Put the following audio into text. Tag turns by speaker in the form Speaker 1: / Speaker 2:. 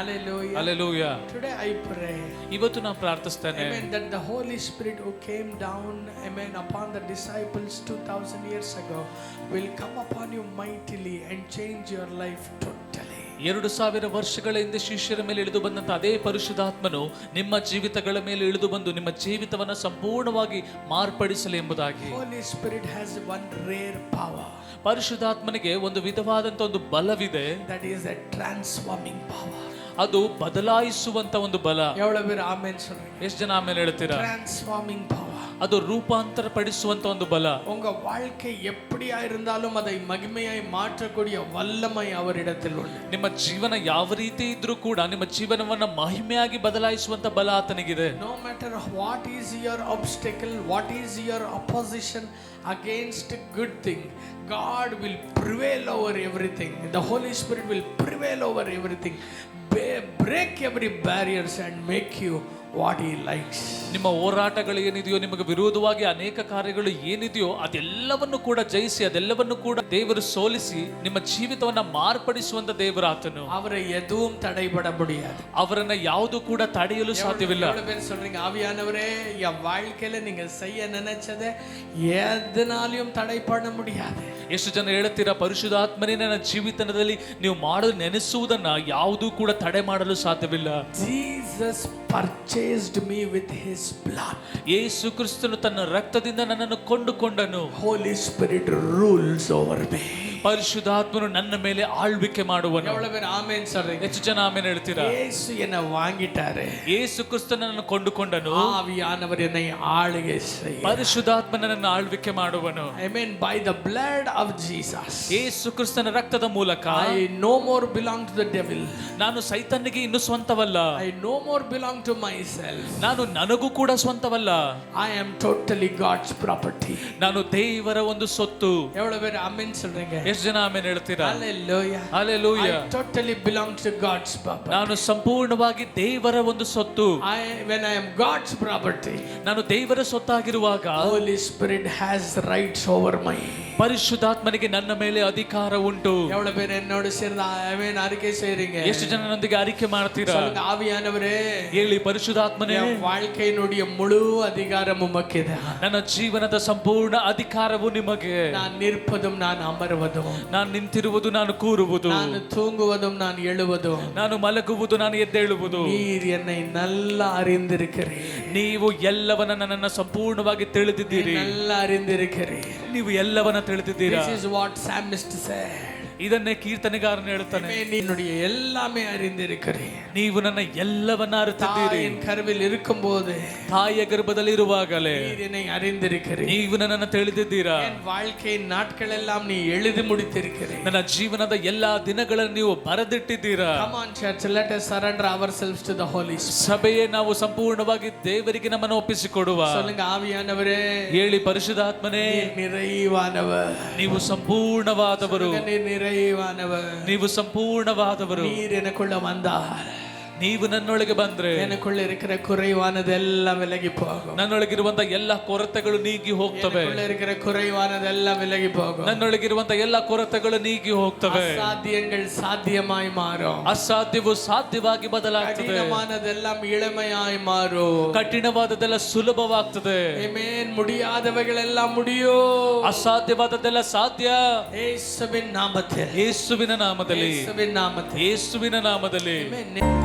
Speaker 1: Hallelujah.
Speaker 2: Hallelujah.
Speaker 1: Today I pray,
Speaker 2: ಇವತ್ತು ನಾನು ಪ್ರಾರ್ಥಿಸ್ತೇನೆ,
Speaker 1: amen, that the Holy Spirit who came down, amen, upon the disciples 2000 years ago will come upon you mightily and change your life totally.
Speaker 2: 2000 ವರ್ಷಗಳ ಹಿಂದೆ ಶಿಷ್ಯರ ಮೇಲೆ ಇಳಿದು ಬಂದಂತ ಅದೇ ಪರಿಶುದ್ಧಾತ್ಮನು ನಿಮ್ಮ ಜೀವಿತಗಳ ಮೇಲೆ ಇಳಿದು ಬಂದು ನಿಮ್ಮ ಜೀವಿತವನ್ನು ಸಂಪೂರ್ಣವಾಗಿ ಮಾರ್ಪಡಿಸಲಿ ಎಂಬುದಾಗಿ.
Speaker 1: Holy Spirit has one rare power.
Speaker 2: ಪರಿಶುದ್ಧಾತ್ಮನಿಗೆ ಒಂದು ವಿಧವಾದಂತ ಒಂದು ಬಲವಿದೆ.
Speaker 1: That is a transforming power.
Speaker 2: ಅದು ಬದಲಾಯಿಸುವಂತ ಒಂದು ಬಲ.
Speaker 1: எவ்வளவு பேர் ஆமென் சொல்றீங்க?
Speaker 2: ಎಷ್ಟು ಜನ ಆಮೇಲೆ ಹೇಳ್ತೀರಾ?
Speaker 1: Transforming power.
Speaker 2: ಅದು ರೂಪಾಂತರ ಪಡಿಸುವಂತ ಒಂದು ಬಲ.
Speaker 1: உங்க வாழ்க்கை எப்படியா இருந்தாலும் அதை மகிமையாய் மாற்றக்கூடிய வல்லமை அவரிடத்தில் உண்டு.
Speaker 2: ನಿಮ್ಮ ಜೀವನ ಯಾವ ರೀತಿ ಇದ್ರೂ ಕೂಡ ನಿಮ್ಮ ಜೀವನವನ್ನ ಮಹಿಮೆಯಾಗಿ ಬದಲಾಯಿಸುವಂತ ಬಲ ಆತನಿಗಿದೆ.
Speaker 1: No matter what is your obstacle, what is your opposition against a good thing, God will prevail over everything. The Holy Spirit will prevail over everything. Break every barriers and make you what he likes.
Speaker 2: ನಿಮ್ಮ ಹೋರಾಟಗಳು ಏನಿದೆಯೋ, ನಿಮಗೆ ವಿರೋಧವಾಗಿ ಅನೇಕ ಕಾರ್ಯಗಳು ಏನಿದೆಯೋ ಅದೆಲ್ಲವನ್ನು ಕೂಡ ಜಯಿಸಿ, ಅದೆಲ್ಲವನ್ನು ಕೂಡ ದೇವರು ಸೋಲಿಸಿ ನಿಮ್ಮ ಜೀವಿತವನ್ನ ಮಾರ್ಪಡಿಸುವಂತ ದೇವರು ಆತನು.
Speaker 1: அவரை எதுவும் தடைபட முடியாது.
Speaker 2: ಅವರನ್ನ ಯಾವುದು ಕೂಡ ತಡೆಯಲು ಸಾಧ್ಯವಿಲ್ಲ.
Speaker 1: எவ்வளவு பேர் சொல்றீங்க, ஆவியானவரே என் வாழ்க்கையில நீங்க செய்ய நினைச்சதை எதனாலையும் தடை பண்ண முடியாது.
Speaker 2: ಎಷ್ಟು ಜನ ಹೇಳ್ತೀರಾ, ಪರಿಶುದ್ಧಾತ್ಮನೇ ನನ್ನ ಜೀವಿತದಲ್ಲಿ ನೀವು ಮಾಡಲು ನೆನೆಸುವುದನ್ನ ಯಾವುದೂ ಕೂಡ ತಡೆ ಮಾಡಲು ಸಾಧ್ಯವಿಲ್ಲ.
Speaker 1: Jesus purchased me with his blood.
Speaker 2: ಯೇಸು ಕ್ರಿಸ್ತನು ತನ್ನ ರಕ್ತದಿಂದ ನನ್ನನ್ನು ಕೊಂಡುಕೊಂಡನು.
Speaker 1: Holy Spirit rules over me.
Speaker 2: ಪರಿಶುದ್ಧಾತ್ಮನು ನನ್ನ ಮೇಲೆ ಆಳ್ವಿಕೆ ಮಾಡುವನು.
Speaker 1: எவ்வளவு பேர் ஆமென் சொல்றீங்க?
Speaker 2: ಹೆಚ್ಚು ಜನ ಆಮೇಲೆ ಹೇಳ್ತೀರಾ?
Speaker 1: ಯೇಸು என்ன வாங்கிட்டாரு.
Speaker 2: ಯೇಸು ಕ್ರಿಸ್ತನನ್ನು ಕೊಂಡುಕೊಂಡನು.
Speaker 1: ஆவியானவர் என்னை ஆளுகை செய்ய.
Speaker 2: ಪರಿಶುದ್ಧಾತ್ಮನನ್ನು ಆಳ್ವಿಕೆ ಮಾಡುವನು.
Speaker 1: Amen. By the blood of Jesus.
Speaker 2: ಯೇಸು ಕ್ರಿಸ್ತನ ರಕ್ತದ ಮೂಲಕ
Speaker 1: I no more belong to the devil.
Speaker 2: ನಾನು ಸೈತಾನಿಗೆ ಇನ್ನು ಸ್ವಂತವಲ್ಲ.
Speaker 1: I no more belong to myself.
Speaker 2: ನಾನು ನನಗೂ ಕೂಡ ಸ್ವಂತವಲ್ಲ.
Speaker 1: I am totally God's property.
Speaker 2: ನಾನು ದೇವರ ಒಂದು ಸೊತ್ತು.
Speaker 1: எவ்வளவு பேர் ஆமென் சொல்றீங்க?
Speaker 2: ಎಷ್ಟು ಜನ ಆಮೇಲೆ ಹೇಳ್ತೀರಾ?
Speaker 1: Hallelujah.
Speaker 2: Hallelujah.
Speaker 1: I totally belong to God's property.
Speaker 2: ನಾನು ಸಂಪೂರ್ಣವಾಗಿ ದೇವರ ಒಂದು ಸೊತ್ತು.
Speaker 1: When I am God's property,
Speaker 2: ನಾನು ದೇವರ ಸೊತ್ತಾಗಿರುವಾಗ
Speaker 1: Holy Spirit has rights over me.
Speaker 2: ಪರಿಶುದ್ಧಾತ್ಮನಿಗೆ ನನ್ನ ಮೇಲೆ ಅಧಿಕಾರ ಉಂಟು.
Speaker 1: எவ்வளவு பேர் என்னோட சேர்ந்து ஆமென் அறிக்கை செய்றீங்க?
Speaker 2: ಎಷ್ಟು ಜನನೊಂದಿಗೆ அறிக்கை ಮಾಡ್ತೀರಾ?
Speaker 1: சொல்லுங்க, ஆவியானவரே
Speaker 2: ಹೇಳಿ, ಪರಿಶುದ್ಧಾತ್ಮನೇ,
Speaker 1: என் வாழ்க்கையினுடைய முழு அதிகாரம் உமக்குதா.
Speaker 2: ನನ್ನ ಜೀವನದ ಸಂಪೂರ್ಣ ಅಧಿಕಾರವು ನಿಮಗೆ.
Speaker 1: நான் நிற்பதும் நான் அமர்வதும்,
Speaker 2: ನಾನು ನಿಂತಿರುವುದು, ನಾನು ಕೂರುವುದು,
Speaker 1: நான் தூங்குவதும் நான் எழுவதும்,
Speaker 2: ನಾನು ಮಲಗುವುದು, ನಾನು ಎದ್ದೇಳುವುದು.
Speaker 1: நீர் என்னை நல்லா அறிந்திருக்கிறீர்.
Speaker 2: ನೀವು ಎಲ್ಲವನ್ನ ನನ್ನನ್ನು ಸಂಪೂರ್ಣವಾಗಿ ತಿಳಿದಿದ್ದೀರಿ.
Speaker 1: நல்லா அறிந்திருக்கிறீர்.
Speaker 2: ನೀವು ಎಲ್ಲವನ್ನ ತಿಳಿದಿದ್ದೀರಾ.
Speaker 1: This is what psalmist said.
Speaker 2: ಇದನ್ನೇ ಕೀರ್ತನೆಗಾರನು ಹೇಳ್ತಾನೆ,
Speaker 1: என்னுடைய எல்லாமே அறிந்திருக்கிறீர்.
Speaker 2: ನೀವು ನನ್ನ ಎಲ್ಲವನ್ನ ಅರಿತಿದ್ದೀರಿ.
Speaker 1: என் கருவில் இருக்கும்போது,
Speaker 2: ತಾಯಿಯ ಗರ್ಭದಲ್ಲಿ ಇರುವಾಗಲೇ
Speaker 1: நீர் என்னை அறிந்திருக்கிறீர்.
Speaker 2: ನೀವು ನನ್ನನ್ನು ತಿಳಿದಿದ್ದೀರಾ.
Speaker 1: என் வாழ்க்கையின் நாட்கள் எல்லாம் நீ எழுதி முடித்திருக்கிறீர்.
Speaker 2: ನನ್ನ ಜೀವನದ ಎಲ್ಲಾ ದಿನಗಳನ್ನು ನೀವು ಬರೆದಿಟ್ಟಿದ್ದೀರಾ.
Speaker 1: Come on church, let us surrender ourselves to the Holy Spirit.
Speaker 2: ಸಭೆಯೇ ನಾವು ಸಂಪೂರ್ಣವಾಗಿ ದೇವರಿಗೆ ನಮ್ಮನ್ನು ಒಪ್ಪಿಸಿಕೊಡುವ.
Speaker 1: சொல்லுங்க, ஆவியானவரே,
Speaker 2: ಹೇಳಿ, ಪರಿಶುದ್ಧಾತ್ಮನೇ,
Speaker 1: நீர் நிறைவானவர்.
Speaker 2: ನೀವು ಸಂಪೂರ್ಣವಾದವರು.
Speaker 1: நீர் நிறைவானவர்.
Speaker 2: ನೀವು ಸಂಪೂರ್ಣವಾದವರು.
Speaker 1: நீர் எனக்குள்ள வந்தார்.
Speaker 2: ನೀವು ನನ್ನೊಳಗೆ ಬಂದ್ರೆ
Speaker 1: எனக்குள்ள இருக்கிற குறைவானதெல்லாம் விலகி போகும்.
Speaker 2: ನನ್ನೊಳಗಿರುವಂತ ಎಲ್ಲಾ ಕೊರತೆಗಳು ನೀಗಿ ಹೋಗ್ತವೆ.
Speaker 1: எனக்குள்ள இருக்கிற குறைவானதெல்லாம் விலகி போகும்.
Speaker 2: ನನ್ನೊಳಗಿರುವಂತ ಎಲ್ಲಾ ಕೊರತೆಗಳು ನೀಗಿ ಹೋಗ್ತವೆ.
Speaker 1: அசாத்தியங்கள் சாத்தியமாய் மாறும்.
Speaker 2: ಅಸಾಧ್ಯವು ಸಾಧ್ಯವಾಗಿ ಬದಲಾಗ್ತದೆ.
Speaker 1: கடினமானதெல்லாம் இளமையாய் மாறும்.
Speaker 2: ಕಠಿಣವಾದದೆಲ್ಲ ಸುಲಭವಾಗ್ತದೆ.
Speaker 1: ಆಮೆನ್. முடியாதவைகள் எல்லாம் முடியும்.
Speaker 2: ಅಸಾಧ್ಯವಾದದೆಲ್ಲ ಸಾಧ್ಯ.
Speaker 1: ಯೇಸುವಿನ ನಾಮದಲ್ಲಿ.
Speaker 2: ಯೇಸುವಿನ ನಾಮದಲ್ಲಿ.
Speaker 1: ಯೇಸುವಿನ ನಾಮದಲ್ಲಿ.
Speaker 2: ಯೇಸುವಿನ ನಾಮದಲ್ಲಿ.
Speaker 1: ಆಮೆನ್.